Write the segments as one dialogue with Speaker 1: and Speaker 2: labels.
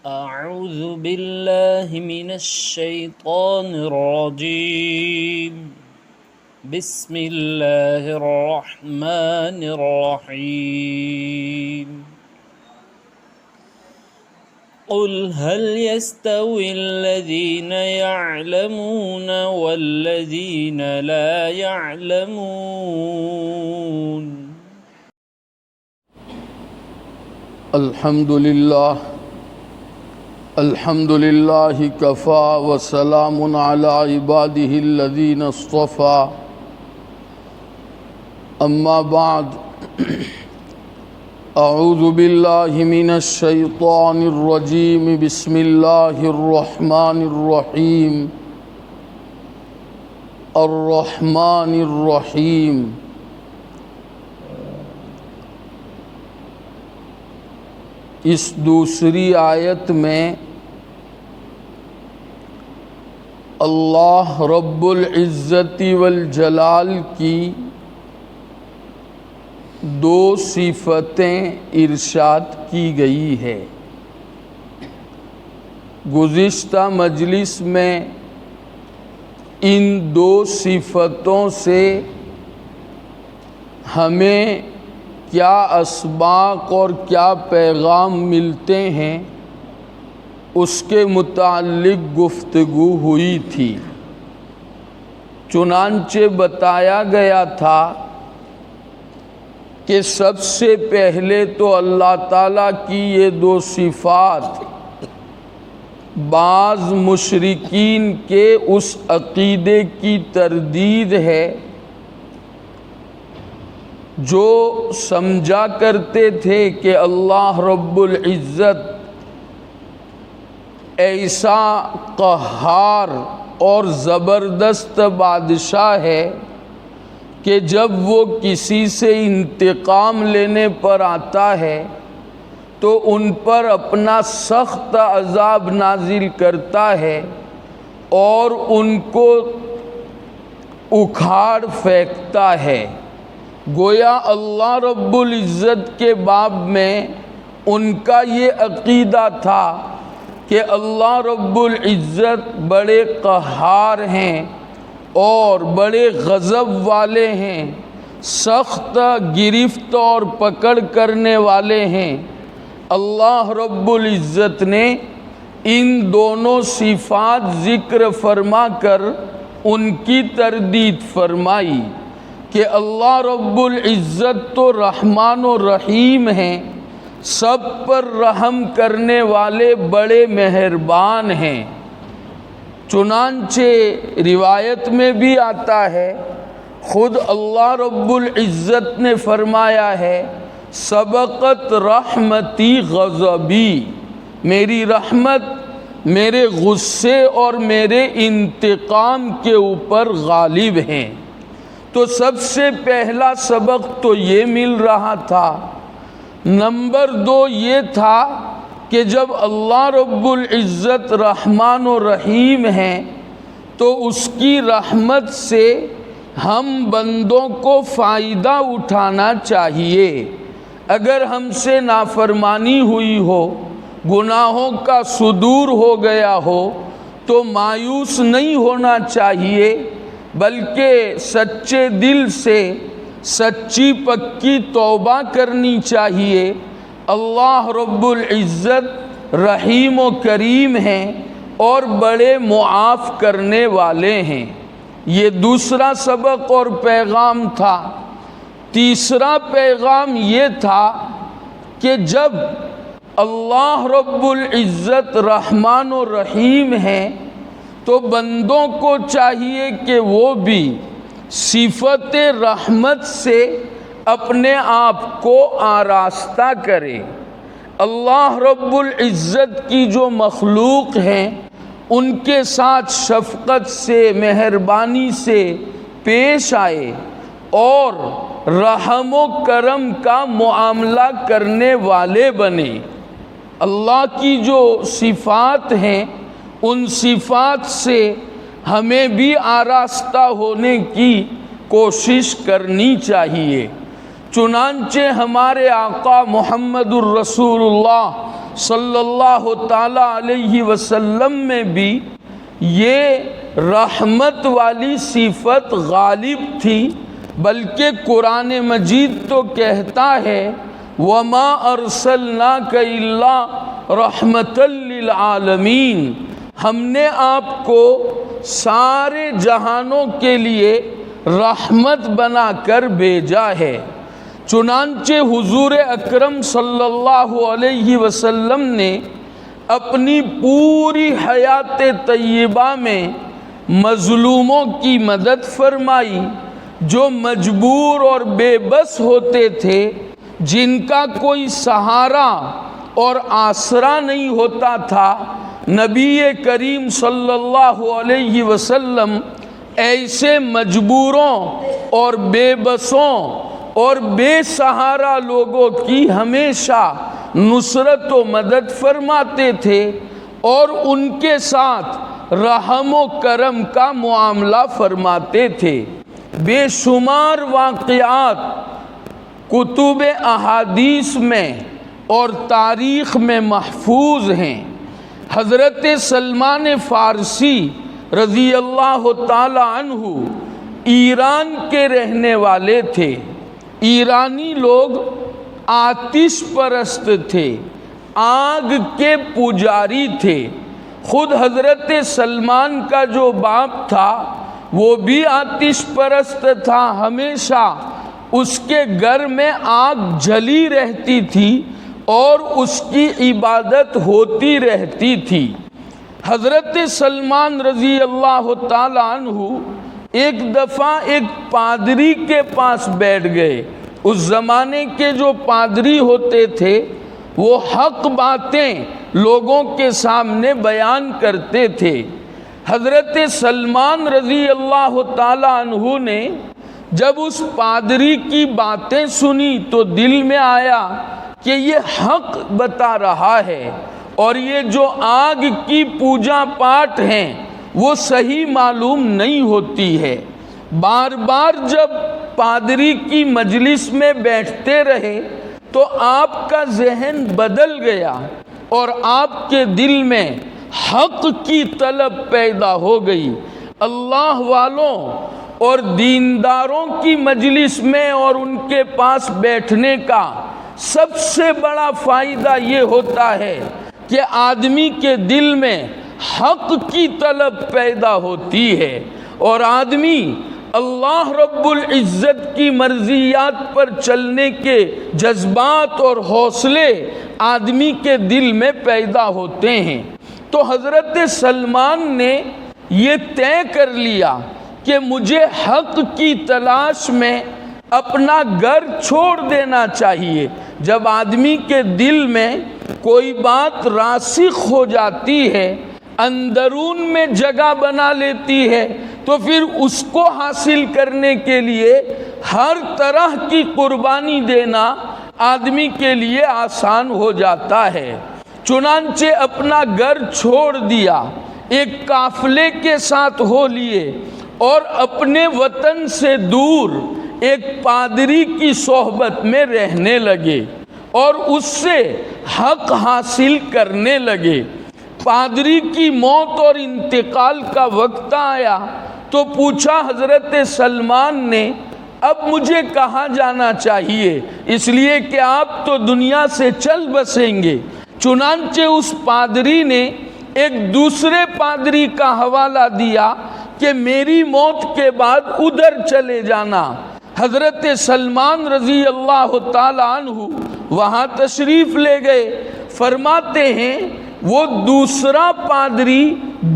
Speaker 1: أعوذ بالله من الشيطان الرجيم. بسم الله الرحمن الرحيم. قل هل يستوي الذين يعلمون والذين لا يعلمون.
Speaker 2: الحمد لله كفى وسلام على عباده الذين اصطفى. أما بعد، أعوذ بالله من الشيطان الرجيم. بسم الله الرحمن الرحيم. الرحمن الرحيم. اس دوسری آیت میں اللہ رب العزت والجلال کی دو صفتیں ارشاد کی گئی ہے۔ گزشتہ مجلس میں ان دو صفتوں سے ہمیں کیا اسباق اور کیا پیغام ملتے ہیں اس کے متعلق گفتگو ہوئی تھی۔ چنانچہ بتایا گیا تھا کہ سب سے پہلے تو اللہ تعالیٰ کی یہ دو صفات بعض مشرکین کے اس عقیدے کی تردید ہے جو سمجھا کرتے تھے کہ اللہ رب العزت ایسا قہار اور زبردست بادشاہ ہے کہ جب وہ کسی سے انتقام لینے پر آتا ہے تو ان پر اپنا سخت عذاب نازل کرتا ہے اور ان کو اکھاڑ پھینکتا ہے۔ گویا اللہ رب العزت کے باب میں ان کا یہ عقیدہ تھا کہ اللہ رب العزت بڑے قہار ہیں اور بڑے غضب والے ہیں، سخت گرفت اور پکڑ کرنے والے ہیں۔ اللہ رب العزت نے ان دونوں صفات ذکر فرما کر ان کی تردید فرمائی کہ اللہ رب العزت تو رحمان و رحیم ہیں، سب پر رحم کرنے والے بڑے مہربان ہیں۔ چنانچہ روایت میں بھی آتا ہے، خود اللہ رب العزت نے فرمایا ہے سبقت رحمتی غضبی، میری رحمت میرے غصے اور میرے انتقام کے اوپر غالب ہیں۔ تو سب سے پہلا سبق تو یہ مل رہا تھا۔ نمبر دو یہ تھا کہ جب اللہ رب العزت رحمان و رحیم ہیں تو اس کی رحمت سے ہم بندوں کو فائدہ اٹھانا چاہیے۔ اگر ہم سے نافرمانی ہوئی ہو، گناہوں کا صدور ہو گیا ہو تو مایوس نہیں ہونا چاہیے، بلکہ سچے دل سے سچی پکی توبہ کرنی چاہیے۔ اللہ رب العزت رحیم و کریم ہیں اور بڑے معاف کرنے والے ہیں۔ یہ دوسرا سبق اور پیغام تھا۔ تیسرا پیغام یہ تھا کہ جب اللہ رب العزت رحمان و رحیم ہیں تو بندوں کو چاہیے کہ وہ بھی صفت رحمت سے اپنے آپ کو آراستہ کرے۔ اللہ رب العزت کی جو مخلوق ہیں ان کے ساتھ شفقت سے، مہربانی سے پیش آئے اور رحم و کرم کا معاملہ کرنے والے بنے۔ اللہ کی جو صفات ہیں ان صفات سے ہمیں بھی آراستہ ہونے کی کوشش کرنی چاہیے۔ چنانچہ ہمارے آقا محمد الرسول اللہ صلی اللہ تعالی علیہ وسلم میں بھی یہ رحمت والی صفت غالب تھی، بلکہ قرآن مجید تو کہتا ہے وَمَا أَرْسَلْنَاكَ إِلَّا رَحْمَةً لِّلْعَالَمِينَ، ہم نے آپ کو سارے جہانوں کے لیے رحمت بنا کر بھیجا ہے۔ چنانچہ حضور اکرم صلی اللہ علیہ وسلم نے اپنی پوری حیات طیبہ میں مظلوموں کی مدد فرمائی، جو مجبور اور بے بس ہوتے تھے، جن کا کوئی سہارا اور آسرا نہیں ہوتا تھا۔ نبی کریم صلی اللہ علیہ وسلم ایسے مجبوروں اور بے بسوں اور بے سہارا لوگوں کی ہمیشہ نصرت و مدد فرماتے تھے، اور ان کے ساتھ رحم و کرم کا معاملہ فرماتے تھے۔ بے شمار واقعات کتب احادیث میں اور تاریخ میں محفوظ ہیں۔ حضرت سلمان فارسی رضی اللہ تعالی عنہ ایران کے رہنے والے تھے۔ ایرانی لوگ آتش پرست تھے، آگ کے پجاری تھے۔ خود حضرت سلمان کا جو باپ تھا وہ بھی آتش پرست تھا، ہمیشہ اس کے گھر میں آگ جلی رہتی تھی اور اس کی عبادت ہوتی رہتی تھی۔ حضرت سلمان رضی اللہ تعالی عنہ ایک دفعہ ایک پادری کے پاس بیٹھ گئے۔ اس زمانے کے جو پادری ہوتے تھے وہ حق باتیں لوگوں کے سامنے بیان کرتے تھے۔ حضرت سلمان رضی اللہ تعالی عنہ نے جب اس پادری کی باتیں سنی تو دل میں آیا کہ یہ حق بتا رہا ہے، اور یہ جو آگ کی پوجا پاٹ ہیں وہ صحیح معلوم نہیں ہوتی ہے۔ بار بار جب پادری کی مجلس میں بیٹھتے رہے تو آپ کا ذہن بدل گیا اور آپ کے دل میں حق کی طلب پیدا ہو گئی۔ اللہ والوں اور دینداروں کی مجلس میں اور ان کے پاس بیٹھنے کا سب سے بڑا فائدہ یہ ہوتا ہے کہ آدمی کے دل میں حق کی طلب پیدا ہوتی ہے، اور آدمی اللہ رب العزت کی مرضیات پر چلنے کے جذبات اور حوصلے آدمی کے دل میں پیدا ہوتے ہیں۔ تو حضرت سلمان نے یہ طے کر لیا کہ مجھے حق کی تلاش میں اپنا گھر چھوڑ دینا چاہیے۔ جب آدمی کے دل میں کوئی بات راسخ ہو جاتی ہے، اندرون میں جگہ بنا لیتی ہے، تو پھر اس کو حاصل کرنے کے لیے ہر طرح کی قربانی دینا آدمی کے لیے آسان ہو جاتا ہے۔ چنانچہ اپنا گھر چھوڑ دیا، ایک قافلے کے ساتھ ہو لیے، اور اپنے وطن سے دور ایک پادری کی صحبت میں رہنے لگے اور اس سے حق حاصل کرنے لگے۔ پادری کی موت اور انتقال کا وقت آیا تو پوچھا حضرت سلمان نے، اب مجھے کہاں جانا چاہیے، اس لیے کہ آپ تو دنیا سے چل بسیں گے۔ چنانچہ اس پادری نے ایک دوسرے پادری کا حوالہ دیا کہ میری موت کے بعد ادھر چلے جانا۔ حضرت سلمان رضی اللہ تعالی عنہ وہاں تشریف لے گئے۔ فرماتے ہیں وہ دوسرا پادری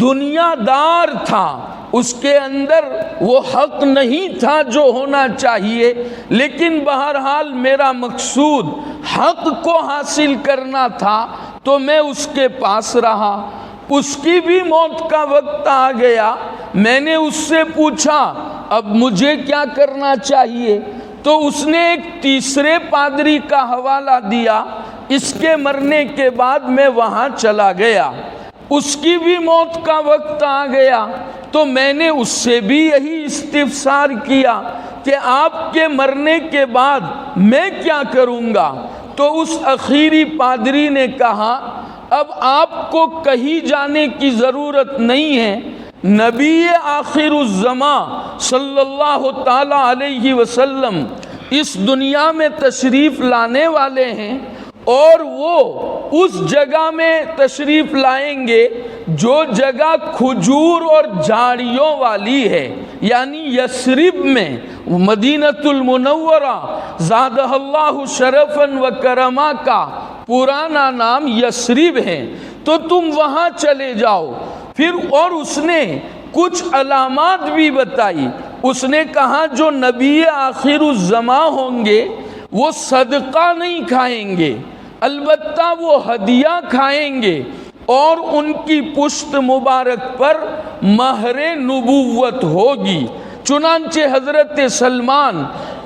Speaker 2: دنیا دار تھا، اس کے اندر وہ حق نہیں تھا جو ہونا چاہیے، لیکن بہرحال میرا مقصود حق کو حاصل کرنا تھا تو میں اس کے پاس رہا۔ اس کی بھی موت کا وقت آ گیا۔ میں نے اس سے پوچھا اب مجھے کیا کرنا چاہیے، تو اس نے ایک تیسرے پادری کا حوالہ دیا۔ اس کے مرنے کے بعد میں وہاں چلا گیا۔ اس کی بھی موت کا وقت آ گیا تو میں نے اس سے بھی یہی استفسار کیا کہ آپ کے مرنے کے بعد میں کیا کروں گا۔ تو اس آخری پادری نے کہا اب آپ کو کہیں جانے کی ضرورت نہیں ہے، نبی آخر الزمان صلی اللہ تعالی علیہ وسلم اس دنیا میں تشریف لانے والے ہیں، اور وہ اس جگہ میں تشریف لائیں گے جو جگہ کھجور اور جھاڑیوں والی ہے، یعنی یثرب میں، مدینۃ المنورہ زادہ اللہ شرفا و کرما کا پرانا نام یثرب ہے، تو تم وہاں چلے جاؤ۔ پھر اور اس نے کچھ علامات بھی بتائی، اس نے کہا جو نبی آخر الزمان ہوں گے وہ صدقہ نہیں کھائیں گے، البتہ وہ ہدیہ کھائیں گے، اور ان کی پشت مبارک پر مہر نبوت ہوگی۔ چنانچہ حضرت سلمان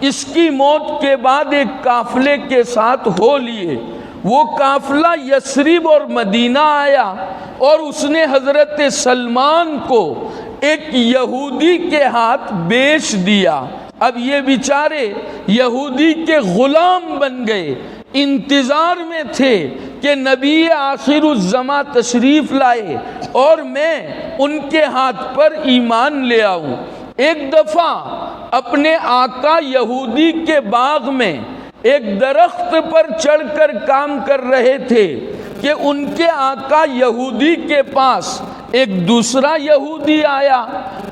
Speaker 2: اس کی موت کے بعد ایک قافلے کے ساتھ ہو لیے، وہ قافلہ یثرب اور مدینہ آیا، اور اس نے حضرت سلمان کو ایک یہودی کے ہاتھ بیچ دیا۔ اب یہ بیچارے یہودی کے غلام بن گئے، انتظار میں تھے کہ نبی آخر الزمان تشریف لائے اور میں ان کے ہاتھ پر ایمان لے آؤں۔ ایک دفعہ اپنے آقا یہودی کے باغ میں ایک درخت پر چڑھ کر کام کر رہے تھے کہ ان کے آقا یہودی کے پاس ایک دوسرا یہودی آیا،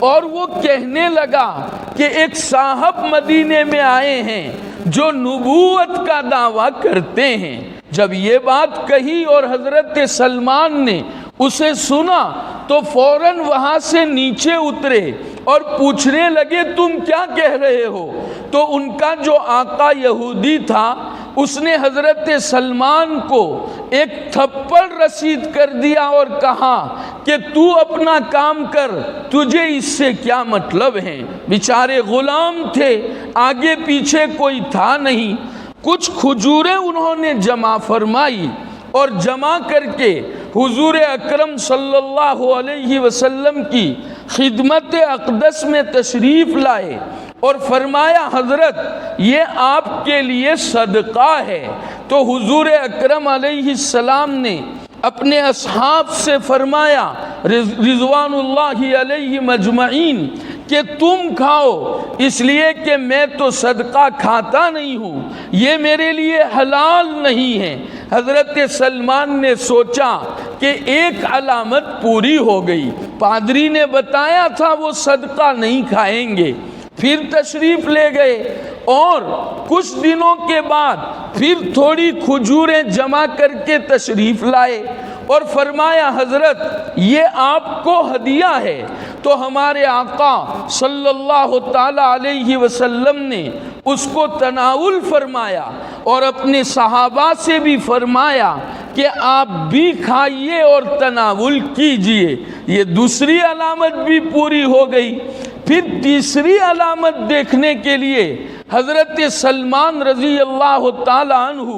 Speaker 2: اور وہ کہنے لگا کہ ایک صاحب مدینے میں آئے ہیں جو نبوت کا دعویٰ کرتے ہیں۔ جب یہ بات کہی اور حضرت سلمان نے اسے سنا تو فوراً وہاں سے نیچے اترے اور پوچھنے لگے تم کیا کہہ رہے ہو؟ تو ان کا جو آقا یہودی تھا اس نے حضرت سلمان کو ایک تھپڑ رسید کر دیا اور کہا کہ تو اپنا کام کر، تجھے اس سے کیا مطلب ہے؟ بیچارے غلام تھے، آگے پیچھے کوئی تھا نہیں۔ کچھ کھجوریں انہوں نے جمع فرمائی اور جمع کر کے حضور اکرم صلی اللہ علیہ وسلم کی خدمت اقدس میں تشریف لائے اور فرمایا حضرت یہ آپ کے لیے صدقہ ہے۔ تو حضور اکرم علیہ السلام نے اپنے اصحاب سے فرمایا رضوان اللہ علیہ مجمعین کہ تم کھاؤ، اس لیے کہ میں تو صدقہ کھاتا نہیں ہوں، یہ میرے لیے حلال نہیں ہے۔ حضرت سلمان نے سوچا کہ ایک علامت پوری ہو گئی، پادری نے بتایا تھا وہ صدقہ نہیں کھائیں گے۔ پھر تشریف لے گئے اور کچھ دنوں کے بعد پھر تھوڑی کھجوریں جمع کر کے تشریف لائے اور فرمایا حضرت یہ آپ کو ہدیہ ہے۔ تو ہمارے آقا صلی اللہ تعالی علیہ وسلم نے اس کو تناول فرمایا اور اپنے صحابہ سے بھی فرمایا کہ آپ بھی کھائیے اور تناول کیجئے۔ یہ دوسری علامت بھی پوری ہو گئی۔ پھر تیسری علامت دیکھنے کے لیے حضرت سلمان رضی اللہ تعالی عنہ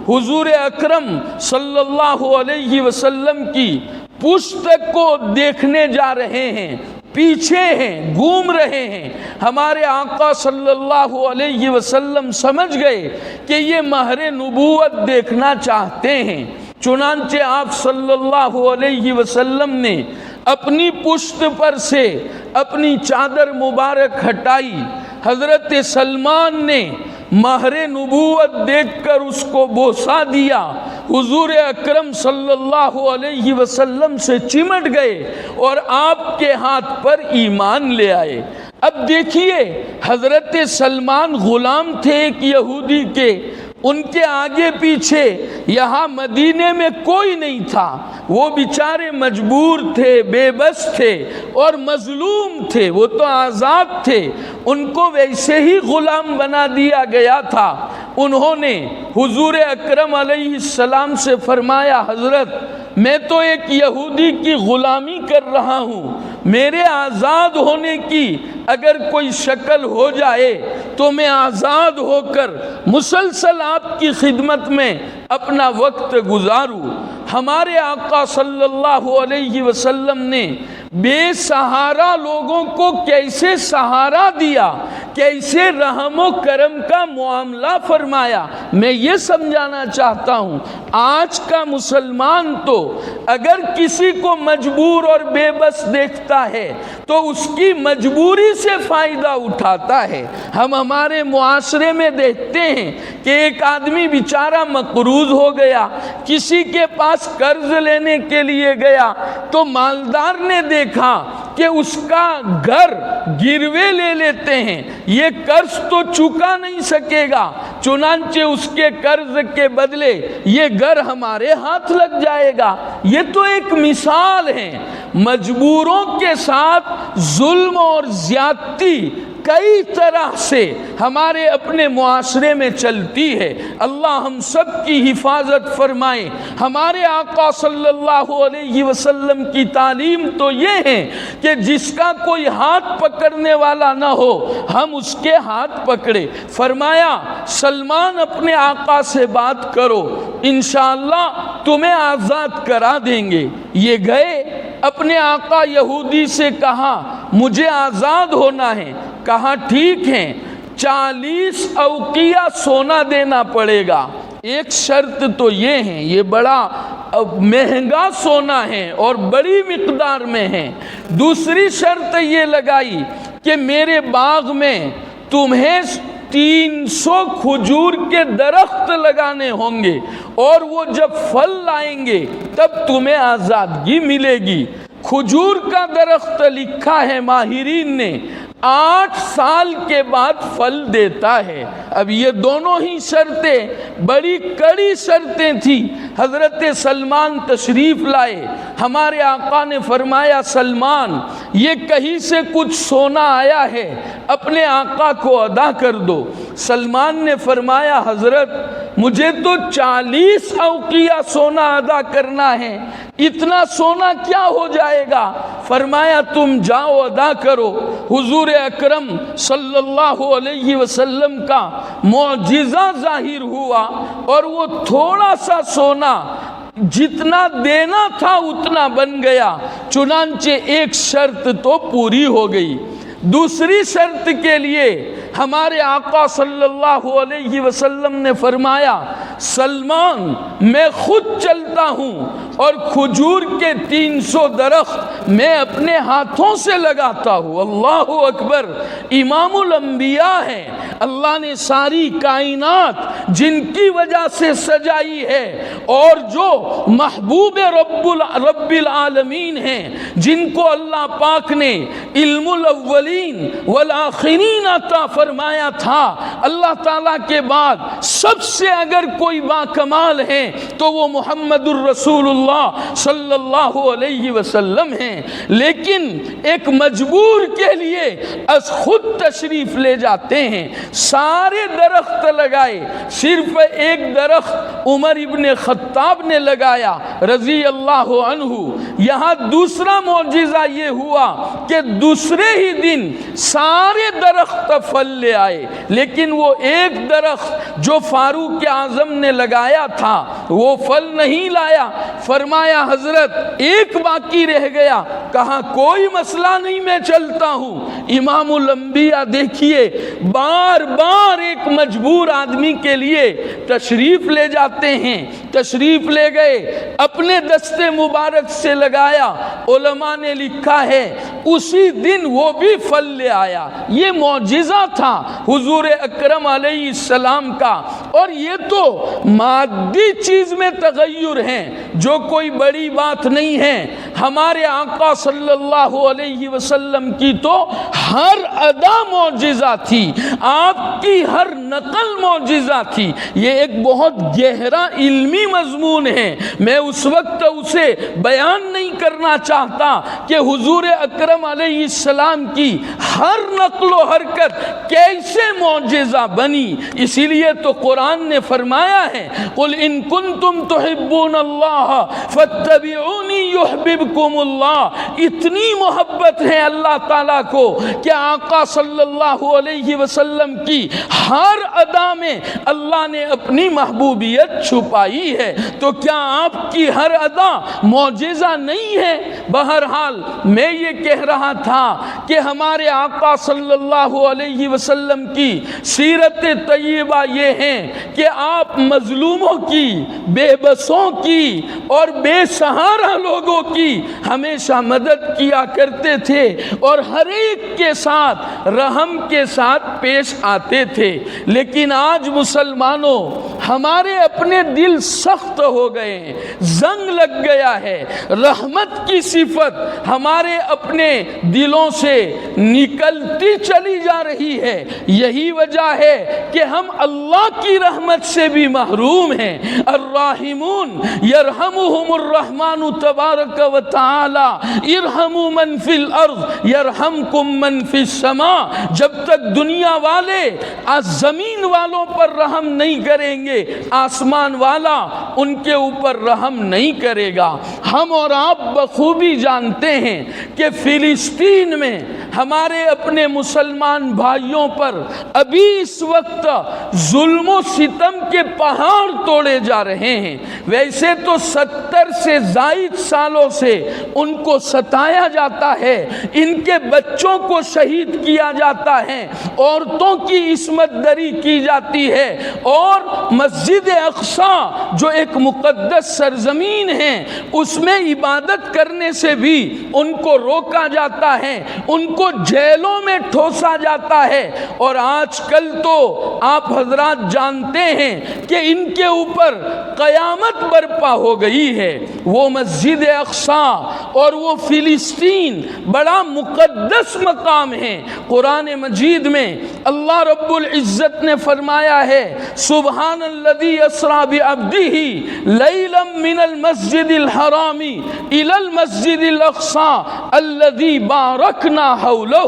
Speaker 2: حضور اکرم صلی اللہ علیہ وسلم کی پشت کو دیکھنے جا رہے ہیں، پیچھے ہیں، گھوم رہے ہیں۔ ہمارے آقا صلی اللہ علیہ وسلم سمجھ گئے کہ یہ مہر نبوت دیکھنا چاہتے ہیں، چنانچہ آپ صلی اللہ علیہ وسلم نے اپنی پشت پر سے اپنی چادر مبارک ہٹائی۔ حضرت سلمان نے مہر نبوت دیکھ کر اس کو بوسہ دیا، حضور اکرم صلی اللہ علیہ وسلم سے چمٹ گئے اور آپ کے ہاتھ پر ایمان لے آئے۔ اب دیکھیے حضرت سلمان غلام تھے ایک یہودی کے، ان کے آگے پیچھے یہاں مدینے میں کوئی نہیں تھا، وہ بیچارے مجبور تھے، بے بس تھے اور مظلوم تھے، وہ تو آزاد تھے، ان کو ویسے ہی غلام بنا دیا گیا تھا۔ انہوں نے حضور اکرم علیہ السلام سے فرمایا حضرت میں تو ایک یہودی کی غلامی کر رہا ہوں، میرے آزاد ہونے کی اگر کوئی شکل ہو جائے تو میں آزاد ہو کر مسلسل آپ کی خدمت میں اپنا وقت گزاروں۔ ہمارے آقا صلی اللہ علیہ وسلم نے بے سہارا لوگوں کو کیسے سہارا دیا، کیسے رحم و کرم کا معاملہ فرمایا۔ میں یہ سمجھانا چاہتا ہوں آج کا مسلمان تو اگر کسی کو مجبور اور بے بس دیکھتا ہے تو اس کی مجبوری سے فائدہ اٹھاتا ہے۔ ہم ہمارے معاشرے میں دیکھتے ہیں کہ ایک آدمی بیچارہ مقروض ہو گیا، کسی کے پاس قرض لینے کے لیے گیا تو مالدار نے دیکھا کہ اس کا گھر گروے لے لیتے ہیں، یہ قرض تو چکا نہیں سکے گا، چنانچہ اس کے قرض کے بدلے یہ گھر ہمارے ہاتھ لگ جائے گا۔ یہ تو ایک مثال ہے۔ مجبوروں کے ساتھ ظلم اور زیادتی کئی طرح سے ہمارے اپنے معاشرے میں چلتی ہے۔ اللہ ہم سب کی حفاظت فرمائے۔ ہمارے آقا صلی اللہ علیہ وسلم کی تعلیم تو یہ ہے کہ جس کا کوئی ہاتھ پکڑنے والا نہ ہو ہم اس کے ہاتھ پکڑے۔ فرمایا سلمان اپنے آقا سے بات کرو، انشاءاللہ تمہیں آزاد کرا دیں گے۔ یہ گئے، اپنے آقا یہودی سے کہا مجھے آزاد ہونا ہے۔ کہا ٹھیک ہے، 40 اوقیہ سونا دینا پڑے گا۔ ایک شرط تو یہ ہے، یہ بڑا مہنگا سونا ہے اور بڑی مقدار میں ہے۔ دوسری شرط یہ لگائی کہ میرے باغ میں تمہیں 300 کھجور کے درخت لگانے ہوں گے اور وہ جب پھل لائیں گے تب تمہیں آزادگی ملے گی۔ کھجور کا درخت لکھا ہے ماہرین نے 8 سال کے بعد پھل دیتا ہے۔ اب یہ دونوں ہی شرطیں بڑی کڑی شرطیں تھیں۔ حضرت سلمان تشریف لائے، ہمارے آقا نے فرمایا سلمان یہ کہیں سے کچھ سونا آیا ہے، اپنے آقا کو ادا کر دو۔ سلمان نے فرمایا حضرت مجھے تو 40 اوقیہ سونا ادا کرنا ہے، اتنا سونا کیا ہو جائے گا؟ فرمایا تم جاؤ ادا کرو۔ حضور اکرم صلی اللہ علیہ وسلم کا معجزہ ظاہر ہوا اور وہ تھوڑا سا سونا جتنا دینا تھا اتنا بن گیا۔ چنانچہ ایک شرط تو پوری ہو گئی۔ دوسری شرط کے لیے ہمارے آقا صلی اللہ علیہ وسلم نے فرمایا سلمان میں خود چلتا ہوں اور کھجور کے 300 درخت میں اپنے ہاتھوں سے لگاتا ہوں۔ اللہ اکبر! امام الانبیاء ہے، اللہ نے ساری کائنات جن کی وجہ سے سجائی ہے اور جو محبوب رب العالمین ہیں، جن کو اللہ پاک نے علم الاولین والآخرین عطا فرمایا تھا۔ اللہ تعالیٰ کے بعد سب سے اگر کوئی باکمال ہے تو وہ محمد الرسول اللہ صلی اللہ علیہ وسلم ہیں، لیکن ایک مجبور کے لیے از خود تشریف لے جاتے ہیں۔ سارے درخت لگائے، صرف ایک درخت عمر ابن خطاب نے لگایا رضی اللہ عنہ۔ یہاں دوسرا معجزہ یہ ہوا کہ دوسرے ہی دن سارے درخت پھل لے آئے، لیکن وہ ایک درخت جو فاروق اعظم نے لگایا تھا وہ پھل نہیں لایا۔ فرمایا حضرت ایک باقی رہ گیا۔ کہا کوئی مسئلہ نہیں، میں چلتا ہوں۔ امام الانبیاء دیکھیے بار بار ایک مجبور آدمی کے لیے تشریف لے جاتے ہیں۔ تشریف لے گئے، اپنے دستے مبارک سے لگایا، علماء نے لکھا ہے اسی دن وہ بھی پھل لے آیا۔ یہ معجزہ تھا حضور اکرم علیہ السلام کا، اور یہ تو مادی چیز میں تغیر ہے جو کوئی بڑی بات نہیں ہے۔ ہمارے آقا صلی اللہ علیہ وسلم کی تو ہر ادا معجزہ تھی، آپ کی ہر نقل معجزہ تھی۔ یہ ایک بہت گہرا علمی مضمون ہے، میں اس وقت اسے بیان نہیں کرنا چاہتا کہ حضور اکرم علیہ السلام کی ہر نقل و حرکت کیسے معجزہ بنی۔ اسی لیے تو قرآن نے فرمایا ہے قل ان کنتم تحبون اللہ فاتبعونی یحببکم اللہ۔ اتنی محبت ہے اللہ تعالیٰ کو کہ آقا صلی اللہ علیہ وسلم کی ہر ادا میں اللہ نے اپنی محبوبیت چھپائی ہے۔ تو کیا آپ کی ہر ادا معجزہ نہیں ہے؟ بہرحال میں یہ کہہ رہا تھا کہ ہمارے آقا صلی اللہ علیہ وسلم کی سیرت طیبہ یہ ہے کہ آپ مظلوموں کی، بے بسوں کی اور بے سہارا لوگوں کی ہمیشہ مدد کیا کرتے تھے اور ہر ایک کے ساتھ رحم کے ساتھ پیش آتے تھے۔ لیکن آج مسلمانوں ہمارے اپنے دل سخت ہو گئے ہیں، زنگ لگ گیا ہے، رحمت کی صفت ہمارے اپنے دلوں سے نکلتی چلی جا رہی ہے۔ یہی وجہ ہے کہ ہم اللہ کی رحمت سے بھی محروم ہیں۔ الراحمون یرحمہم الرحمن تبارک و تعالی ارحموا من فی الارض یرحمکم من فی السماء۔ جب تک دنیا والے زمین والوں پر رحم نہیں کریں گے، آسمان والا ان کے اوپر رحم نہیں کرے گا۔ ہم اور آپ بخوبی جانتے ہیں کہ فلسطین میں ہمارے اپنے مسلمان بھائیوں پر ابھی اس وقت ظلم و ستم کے پہاڑ توڑے جا رہے ہیں۔ ویسے تو 70 سے زائد سالوں سے ان کو ستایا جاتا ہے، ان کے بچوں کو شہید کیا جاتا ہے، عورتوں کی عصمت دری کی جاتی ہے، اور مسجد اقصیٰ جو ایک مقدس سرزمین ہے اس میں عبادت کرنے سے بھی ان کو روکا جاتا ہے، ان کو جیلوں میں ٹھوسا جاتا ہے۔ اور آج کل تو آپ حضرات جانتے ہیں کہ ان کے اوپر قیامت برپا ہو گئی ہے۔ وہ مسجد اقصیٰ اور وہ فلسطین بڑا مقدس مقام ہے۔ قرآن مجید میں اللہ رب العزت نے فرمایا ہے سبحان الذی اسریٰ بعبدہ لیلا من المسجد الحرام الی المسجد الاقصیٰ الذی بارکنا حولہ۔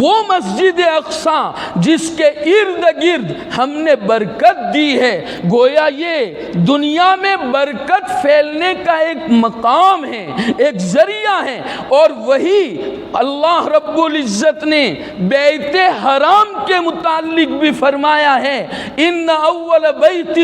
Speaker 2: وہ مسجد اقصیٰ جس کے ارد گرد ہم نے برکت دی ہے۔ گویا یہ دنیا میں برکت پھیلنے کا ایک مقام ہے، ایک ذریعہ ہے، اور وہی اللہ رب العزت نے بیت حرام کے متعلق بھی فرمایا ہے ان اول بیت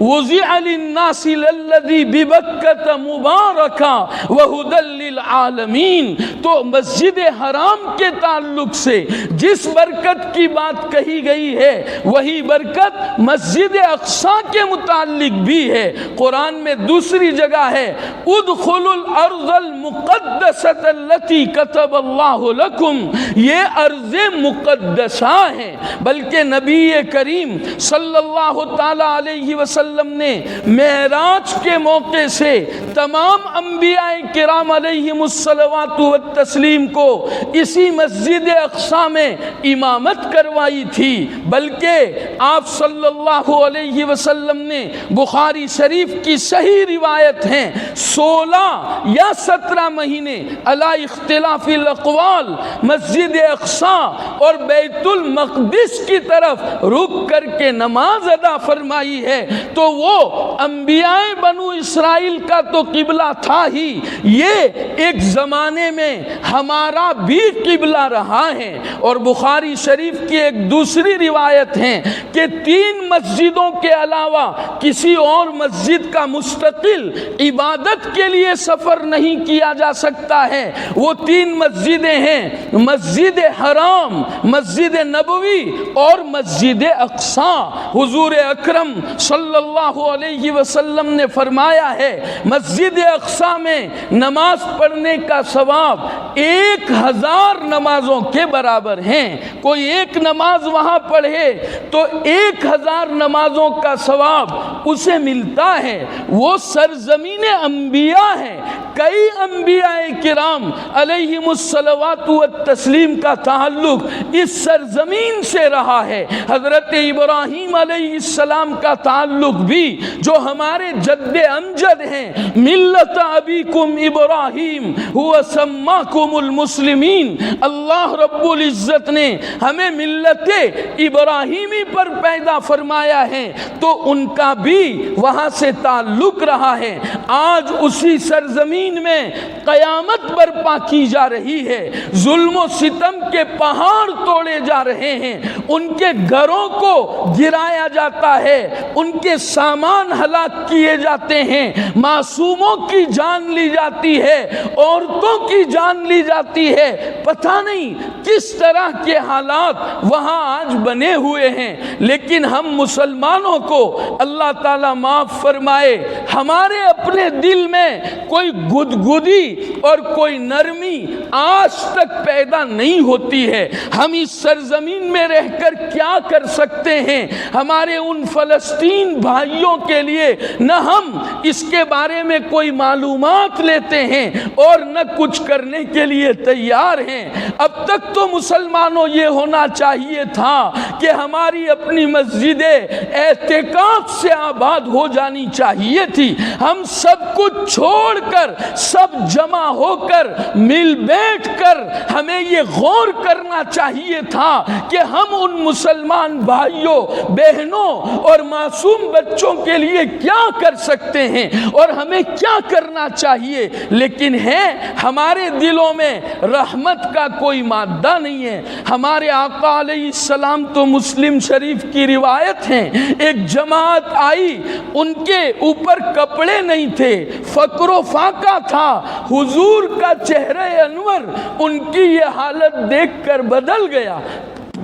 Speaker 2: وضع للناس للذی ببکۃ مبارکا وہدی للعالمین۔ تو مسجد حرام کے تعلق سے جس برکت کی بات کہی گئی ہے وہی برکت مسجد اقصیٰ کے متعلق بھی ہے۔ قرآن میں دوسری جگہ ہے ادخلوا الارض المقدسۃ التی کتب اللہ لکم۔ یہ ارض مقدسہ ہیں، بلکہ نبی کریم صلی اللہ تعالی علیہ وسلم نے معراج کے موقع سے تمام انبیاء کرام علیہم الصلوات والتسلیم کو اسی مسجد اقصیٰ میں امامت کروائی تھی۔ بلکہ آپ صلی اللہ علیہ وسلم نے بخاری شریف کی صحیح روایت ہیں 16 یا 17 مہینے علی اختلاف الاقوال مسجد اقصیٰ اور بیت المقدس کی طرف رک کر کے نماز ادا فرمائی ہے۔ تو وہ انبیاء بنو اسرائیل کا تو قبلہ تھا ہی، یہ ایک زمانے میں ہمارا بھی قبلہ رہا ہے۔ اور بخاری شریف کی ایک دوسری روایت ہے کہ 3 مسجدوں کے علاوہ کسی اور مسجد کا مستقل عبادت کے لیے سفر نہیں کیا جا سکتا ہے۔ وہ 3 مسجدیں ہیں مسجد حرام، مسجد نبوی اور مسجد اقصیٰ۔ حضور اکرم صلی اللہ علیہ وسلم نے فرمایا ہے مسجد اقصیٰ میں نماز پڑھنے کا ثواب 1000 نمازوں کے برابر ہیں۔ کوئی ایک نماز وہاں پڑھے تو 1000 نمازوں کا ثواب اسے ملتا ہے۔ وہ سرزمین انبیاء ہے، کئی انبیاء کرام علیہم الصلوات والتسلیم کا تعلق اس سرزمین سے رہا ہے۔ حضرت ابراہیم علیہ السلام کا تعلق بھی جو ہمارے جد امجد ہیں ملت ابیکم ابراہیم هو سماکم المسلمین۔ اللہ رب العزت نے ہمیں ملت ابراہیمی پر پیدا فرمایا ہے، تو ان کا بھی وہاں سے تعلق رہا ہے۔ آج اسی سرزمین سرزمین میں قیامت برپا کی جا رہی ہے، ظلم و ستم کے پہاڑ توڑے جا رہے ہیں، ان کے گھروں کو گرایا جاتا ہے، ان کے سامان ہلاک کیے جاتے ہیں، معصوموں کی جان لی جاتی ہے، عورتوں کی جان لی جاتی ہے، پتہ نہیں کس طرح کے حالات وہاں آج بنے ہوئے ہیں۔ لیکن ہم مسلمانوں کو اللہ تعالیٰ معاف فرمائے، ہمارے اپنے دل میں کوئی گدگدی اور کوئی نرمی آج تک پیدا نہیں ہوتی ہے۔ ہم اس سرزمین میں رہ کر کیا کر سکتے ہیں؟ ہمارے ان فلسطین بھائیوں کے لیے نہ ہم اس کے بارے میں کوئی معلومات لیتے ہیں اور نہ کچھ کرنے کے لیے تیار ہیں۔ اب تک تو مسلمانوں یہ ہونا چاہیے تھا کہ ہماری اپنی مسجدیں اعتکاف سے آباد ہو جانی چاہیے تھی۔ ہم سب کچھ چھوڑ کر، سب جمع ہو کر، مل بیٹھ کر ہمیں یہ غور کرنا چاہیے تھا کہ ہم ان مسلمان بھائیوں، بہنوں اور معصوم بچوں کے لیے کیا کر سکتے ہیں اور ہمیں کیا کرنا چاہیے۔ لیکن ہے ہمارے دلوں میں رحمت کا کوئی مادہ نہیں ہے۔ ہمارے آقا علیہ السلام تو مسلم شریف کی روایت ہے، ایک جماعت آئی، ان کے اوپر کپڑے نہیں تھے، فقر و فاقہ تھا، حضور کا چہرہ انور ان کی یہ حالت دیکھ کر بدل گیا۔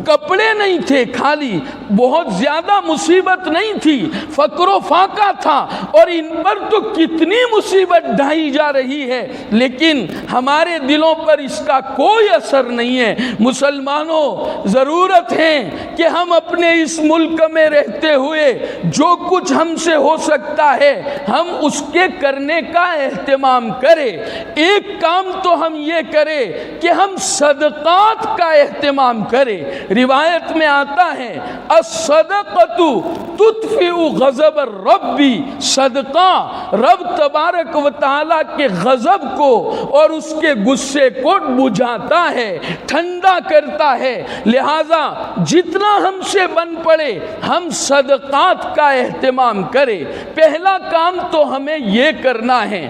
Speaker 2: کپڑے نہیں تھے، خالی بہت زیادہ مصیبت نہیں تھی، فقر و فاقہ تھا، اور ان پر تو کتنی مصیبت ڈھائی جا رہی ہے، لیکن ہمارے دلوں پر اس کا کوئی اثر نہیں ہے۔ مسلمانوں، ضرورت ہے کہ ہم اپنے اس ملک میں رہتے ہوئے جو کچھ ہم سے ہو سکتا ہے ہم اس کے کرنے کا اہتمام کریں۔ ایک کام تو ہم یہ کریں کہ ہم صدقات کا اہتمام کریں۔ روایت میں آتا ہے الصدقۃ تطفئ غضب الرب، صدقہ رب تبارک و تعالیٰ کے غضب کو اور اس کے غصے کو بجھاتا ہے، ٹھنڈا کرتا ہے۔ لہذا جتنا ہم سے بن پڑے ہم صدقات کا اہتمام کریں۔ پہلا کام تو ہمیں یہ کرنا ہے۔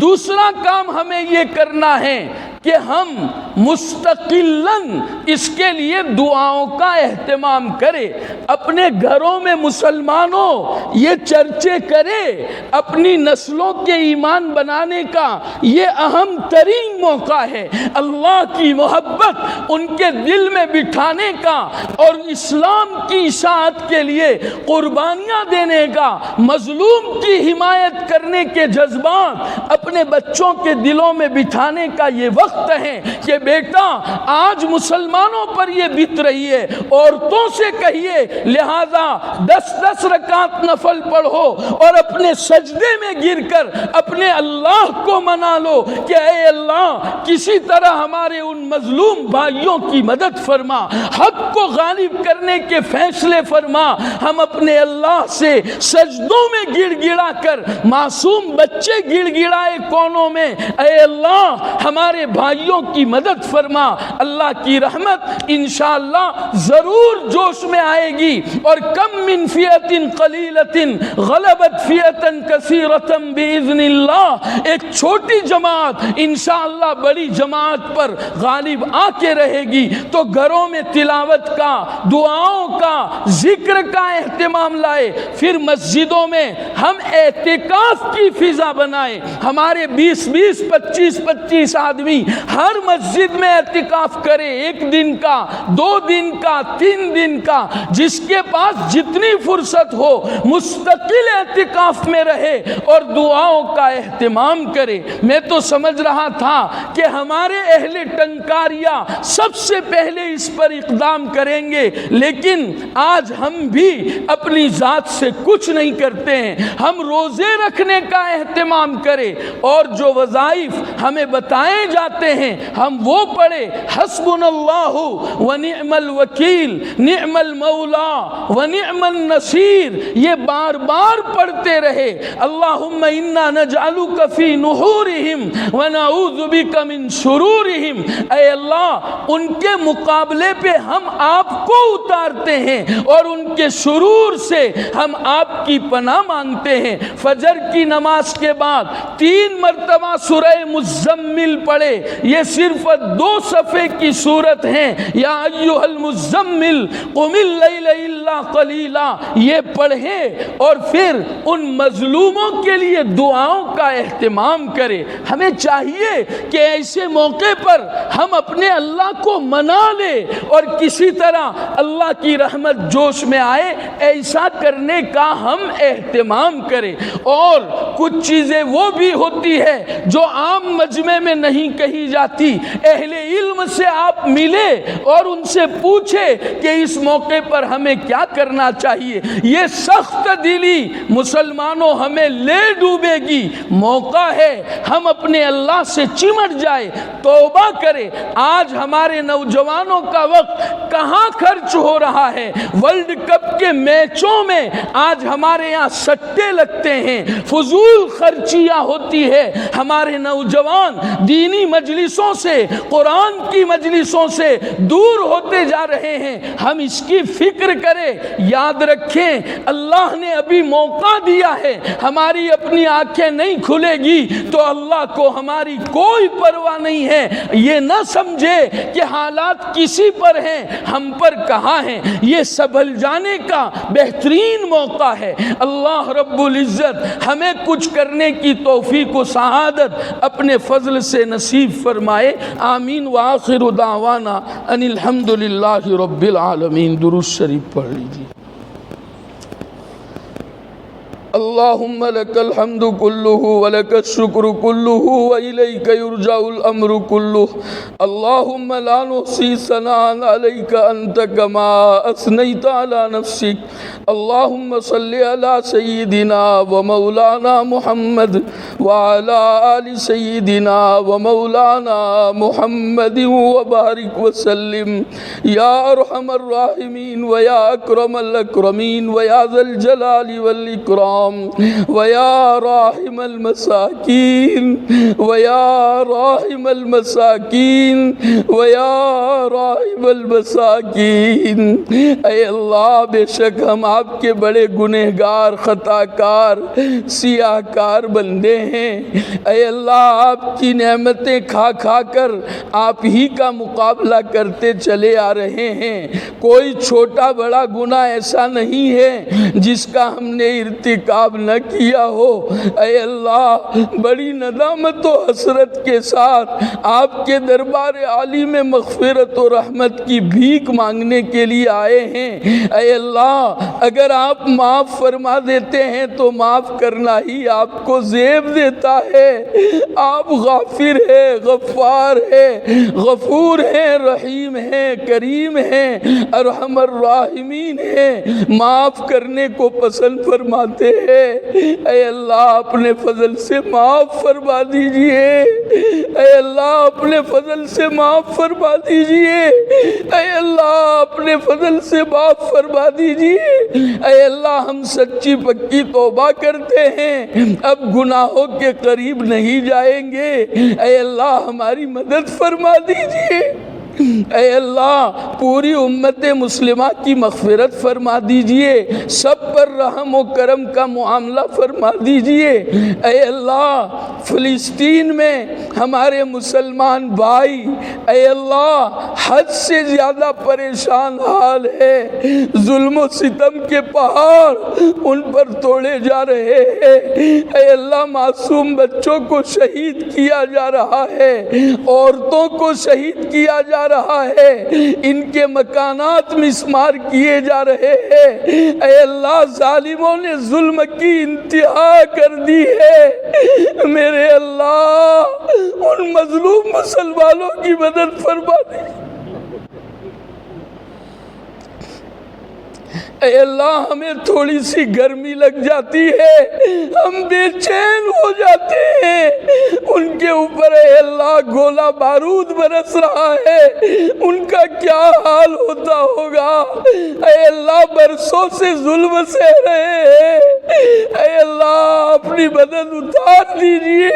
Speaker 2: دوسرا کام ہمیں یہ کرنا ہے کہ ہم مستقلاً اس کے لیے دعاؤں کا اہتمام کریں۔ اپنے گھروں میں مسلمانوں یہ چرچے کریں، اپنی نسلوں کے ایمان بنانے کا یہ اہم ترین موقع ہے۔ اللہ کی محبت ان کے دل میں بٹھانے کا اور اسلام کی اشاعت کے لیے قربانیاں دینے کا، مظلوم کی حمایت کرنے کے جذبات اپنے بچوں کے دلوں میں بٹھانے کا یہ وقت ہے کہ بیٹا آج مسلمانوں پر یہ بیت رہی ہے، عورتوں سے کہیے لہذا 10 رکعت نفل پڑھو اور اپنے سجدے میں گر کر اپنے اللہ کو منا لو کہ اے اللہ کسی طرح ہمارے ان مظلوم بھائیوں کی مدد فرما، حق کو غالب کرنے کے فیصلے فرما۔ ہم اپنے اللہ سے سجدوں میں گڑ گڑا کر، معصوم بچے گڑ گڑائے کونوں میں، اے اللہ ہمارے بھائیوں کی مدد فرما۔ اللہ کی رحمت انشاءاللہ ضرور جوش میں آئے گی، اور کم من فئۃ قلیلۃ غلبت فئۃ کثیرۃ باذن اللہ، ایک چھوٹی جماعت انشاءاللہ بڑی جماعت پر غالب آ کے رہے گی۔ تو گھروں میں تلاوت کا، دعاؤں کا، ذکر کا اہتمام لائے، پھر مسجدوں میں ہم اعتکاف کی فضا بنائیں۔ ہمارے 20 25 آدمی ہر مسجد میں اعتکاف کرے، 1 دن کا، 2 دن کا، 3 دن کا، جس کے پاس جتنی فرصت ہو مستقل اعتکاف میں رہے اور دعاؤں کا اہتمام کرے۔ میں تو سمجھ رہا تھا کہ ہمارے اہل ٹنکاریا سب سے پہلے اس پر اقدام کریں گے، لیکن آج ہم بھی اپنی ذات سے کچھ نہیں کرتے ہیں۔ ہم روزے رکھنے کا اہتمام کریں، اور جو وظائف ہمیں بتائے جاتے اتارتے ہیں ہم وہ پڑھے حسبنا اللہ و نعم الوکیل نعم المولا و نعم النصیر، یہ بار بار پڑھتے رہے۔ اللہم انا نجعلک فی نحورہم و نعوذ بک من شرورہم، اے اللہ ان کے مقابلے پہ ہم آپ کو اتارتے ہیں اور ان کے شرور سے ہم آپ کی پناہ مانگتے ہیں۔ فجر کی نماز کے بعد 3 مرتبہ سورہ مزمل پڑھے، یہ صرف 2 صفحے کی صورت ہیں، یا ایھا المزمل قم اللیل الا قلیلا، یہ پڑھے اور پھر ان مظلوموں کے لیے دعاؤں کا اہتمام کرے۔ ہمیں چاہیے کہ ایسے موقع پر ہم اپنے اللہ کو منا لیں اور کسی طرح اللہ کی رحمت جوش میں آئے ایسا کرنے کا ہم اہتمام کریں۔ اور کچھ چیزیں وہ بھی ہوتی ہے جو عام مجمع میں نہیں کہی جاتی، اہل علم سے آپ ملے اور ان سے پوچھے کہ اس موقع پر ہمیں کیا کرنا چاہیے۔ یہ سخت دلی مسلمانوں ہمیں لے ڈوبے گی، موقع ہے ہم اپنے اللہ سے چمٹ جائے، توبہ کرے۔ آج ہمارے نوجوانوں کا وقت کہاں خرچ ہو رہا ہے؟ ورلڈ کپ کے میچوں میں آج ہمارے یہاں سٹے لگتے ہیں، فضول خرچیاں ہوتی ہے، ہمارے نوجوان دینی مجلسوں سے، قرآن کی مجلسوں سے دور ہوتے جا رہے ہیں۔ ہم اس کی فکر کریں، یاد رکھیں اللہ نے ابھی موقع دیا ہے، ہماری اپنی آنکھیں نہیں کھلے گی تو اللہ کو ہماری کوئی پرواہ نہیں ہے۔ یہ نہ سمجھے کہ حالات کسی پر ہیں ہم پر کہاں ہیں، یہ سنبھل جانے کا بہترین موقع ہے۔ اللہ رب العزت ہمیں کچھ کرنے کی توفیق و سعادت اپنے فضل سے نصیب فرمائے، آمین۔ وآخر دعوانا ان الحمد للہ رب العالمین۔ درود شریف پڑھ لیجیے۔ اللہم لک الحمد کلہ ولک الشکر کلہ وإلیک یرجع الامر کلہ، اللہم لا نحصی ثناء علیک انت کما اثنیت علی نفسک، اللہم صلی علی سیدنا و مولانا محمد وعلی آل سیدنا و مولانا محمد وبارک وسلم، یا ارحم الراحمین و یا اکرم الاکرمین و یا ذا الجلال والاکرام وَيَا رَاحِمَ الْمَسَاكِينَ وَيَا رَاحِمَ الْمَسَاكِينَ وَيَا رَاحِمَ الْمَسَاكِينَ۔ اے اللہ بے شک ہم آپ کے بڑے گنہگار، خطا کار، سیاہ کار بندے ہیں۔ اے اللہ آپ کی نعمتیں کھا کھا کر آپ ہی کا مقابلہ کرتے چلے آ رہے ہیں، کوئی چھوٹا بڑا گناہ ایسا نہیں ہے جس کا ہم نے ارتکاب نہ کیا ہو۔ اے اللہ بڑی ندامت و حسرت کے ساتھ آپ کے دربار عالی میں مغفرت و رحمت کی بھیک مانگنے کے لیے آئے ہیں۔ اے اللہ اگر آپ معاف فرما دیتے ہیں تو معاف کرنا ہی آپ کو زیب دیتا ہے۔ آپ غافر ہے، غفار ہے، غفور ہیں، رحیم ہیں، کریم ہیں، ارحم الراحمین ہیں، معاف کرنے کو پسند فرماتے ہیں۔ اے اللہ اپنے فضل سے معاف فرما دیجئے، اے اللہ اپنے فضل سے معاف فرما دیجئے، اے اللہ اپنے فضل سے معاف فرما دیجئے۔ اے اللہ ہم سچی پکی توبہ کرتے ہیں، اب گناہوں کے قریب نہیں جائیں گے۔ اے اللہ ہماری مدد فرما دیجئے۔ اے اللہ پوری امت مسلمہ کی مغفرت فرما دیجئے، سب پر رحم و کرم کا معاملہ فرما دیجئے۔ اے اللہ فلسطین میں ہمارے مسلمان بھائی اے اللہ حد سے زیادہ پریشان حال ہے، ظلم و ستم کے پہاڑ ان پر توڑے جا رہے ہیں۔ اے اللہ معصوم بچوں کو شہید کیا جا رہا ہے، عورتوں کو شہید کیا جا رہا ہے، ان کے مکانات مسمار کیے جا رہے ہیں۔ اے اللہ ظالموں نے ظلم کی انتہا کر دی ہے، میرے اللہ ان مظلوم مسلمانوں کی مدد فرما دے۔ اے اللہ ہمیں تھوڑی سی گرمی لگ جاتی ہے ہم بے چین ہو جاتے ہیں، ان کے اوپر اے اللہ گولہ بارود برس رہا ہے، ان کا کیا حال ہوتا ہوگا؟ اے اللہ برسوں سے ظلم سہ رہے ہیں، اے اللہ اپنی مدد اتار دیجئے۔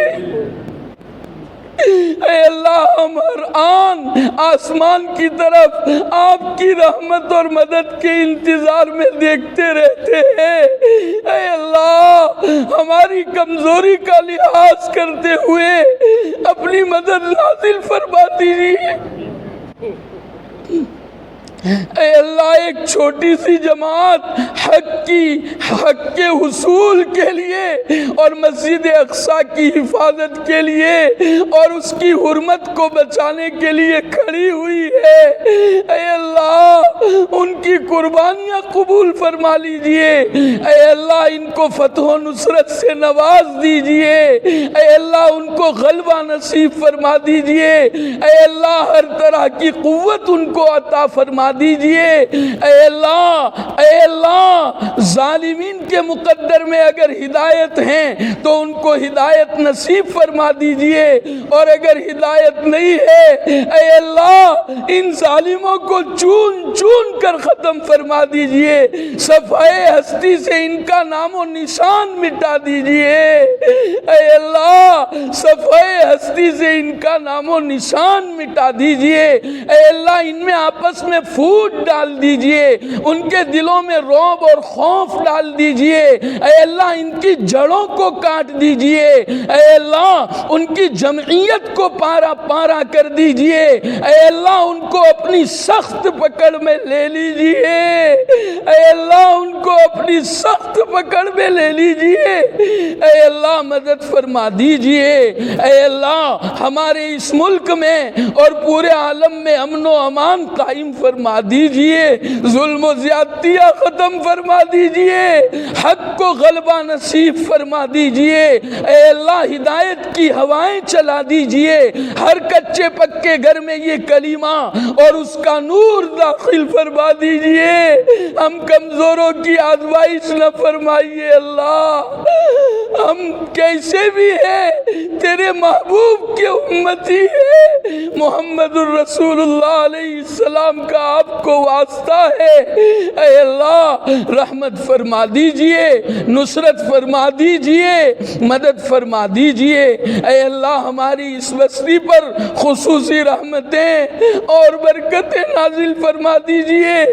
Speaker 2: اے اللہ ہم ہر آن آسمان کی طرف آپ کی رحمت اور مدد کے انتظار میں دیکھتے رہتے ہیں، اے اللہ ہماری کمزوری کا لحاظ کرتے ہوئے اپنی مدد نازل فرما دیجیے۔ اے اللہ ایک چھوٹی سی جماعت حق کے حصول کے لیے اور مسجد اقصیٰ کی حفاظت کے لیے اور اس کی حرمت کو بچانے کے لیے کھڑی ہوئی ہے، اے اللہ ان کی قربانیاں قبول فرما لیجئے، اے اللہ ان کو فتح و نصرت سے نواز دیجئے، اے اللہ ان کو غلبہ نصیب فرما دیجئے، اے اللہ ہر طرح کی قوت ان کو عطا فرما دیجئے، اے اللہ ظالمین کے مقدر میں اگر ہدایت ہیں تو ان کو ہدایت نصیب فرما دیجئے، اور اگر ہدایت نہیں ہے اے اللہ ان ظالموں کو چون چون کر ختم فرما دیجئے، صفحۂ ہستی سے ان کا نام و نشان مٹا دیجئے، اے اللہ صفحۂ ہستی سے ان کا نام و نشان مٹا دیجئے، اے اللہ ان میں آپس میں پھوٹ ڈال دیجئے، ان کے دلوں میں رعب اور خوف ڈال دیجئے، اے اللہ ان کی جڑوں کو کاٹ دیجئے، اے اللہ ان کی جمعیت کو پارا پارا کر دیجئے، اے اللہ ان کو اپنی سخت پکڑ میں لے لیجئے، اے اللہ ان کو اپنی سخت پکڑ میں لے لیجئے، اے اللہ مدد فرما دیجئے، اے اللہ ہمارے اس ملک میں اور پورے عالم میں امن و امان قائم فرما دیجئے، ظلم و زیادتیاں ختم فرما دیجئے، حق کو غلبہ نصیب فرما دیجئے، اے اللہ ہدایت کی ہوائیں چلا دیجئے، ہر کچے پکے گھر میں یہ کلمہ اور اس کا نور داخل فرما دیجئے، ہم کمزوروں کی آزمائش نہ فرمائیے اللہ، ہم کیسے بھی ہیں تیرے محبوب کے امتی ہیں، محمد الرسول اللہ علیہ السلام کا آپ کو واسطہ ہے، اے اللہ رحمت فرما دیجئے، نصرت فرما دیجئے، مدد فرما دیجئے، اے اللہ ہماری اس بستی پر خصوصی رحمتیں اور برکتیں نازل فرما دیجئے،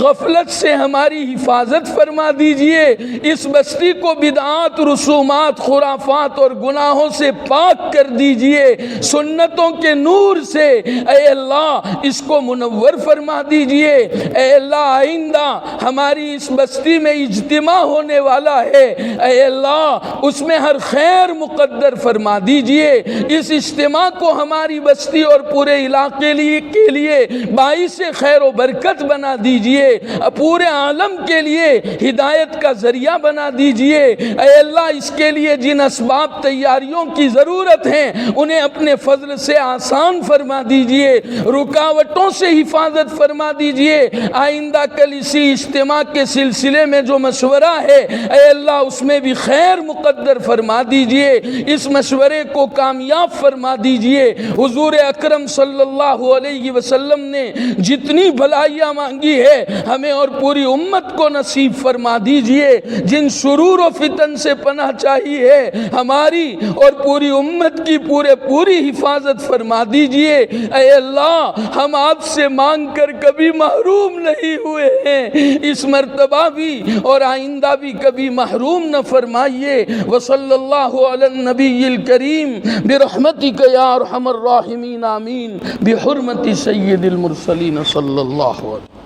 Speaker 2: غفلت سے ہماری حفاظت فرما دیجئے، اس بستی کو بدعات، رسومات، خرافات اور گناہوں سے پاک کر دیجئے، سنتوں کے نور سے اے اللہ اس کو منور فرما دیجئے، اے اللہ آئندہ ہماری اس بستی میں اجتماع ہونے والا ہے، اے اللہ اس میں ہر خیر مقدر فرما دیجئے، اس اجتماع کو ہماری بستی اور پورے علاقے کے لیے باعث خیر و برکت بنا دیجئے، پورے عالم کے لیے ہدایت کا ذریعہ بنا دیجئے، اے اللہ اس کے لیے جن اسباب تیاریوں کی ضرورت ہیں انہیں اپنے فضل سے آسان فرما دیجئے، رکاوٹوں سے حفاظت فرما دیجئے، آئندہ کل اسی اجتماع کے سلسلے میں جو مشورہ ہے اے اللہ اس میں بھی خیر مقدر فرما دیجئے، اس مشورے کو کامیاب فرما دیجئے، حضور اکرم صلی اللہ علیہ وسلم نے جتنی بھلائیاں مانگی ہے ہمیں اور پوری امت کو نصیب فرما دیجئے، جن شرور و فتن سے پناہ چاہیے ہماری اور پوری امت کی پوری حفاظت فرما دیجئے، اے اللہ ہم آپ سے مانگ کر کبھی محروم نہیں ہوئے ہیں، اس مرتبہ بھی اور آئندہ بھی کبھی محروم نہ فرمائیے، وصلی اللہ علی النبی الکریم برحمتک یا ارحم الراحمین آمین، بحرمت سید المرسلین صلی اللہ علیہ وسلم۔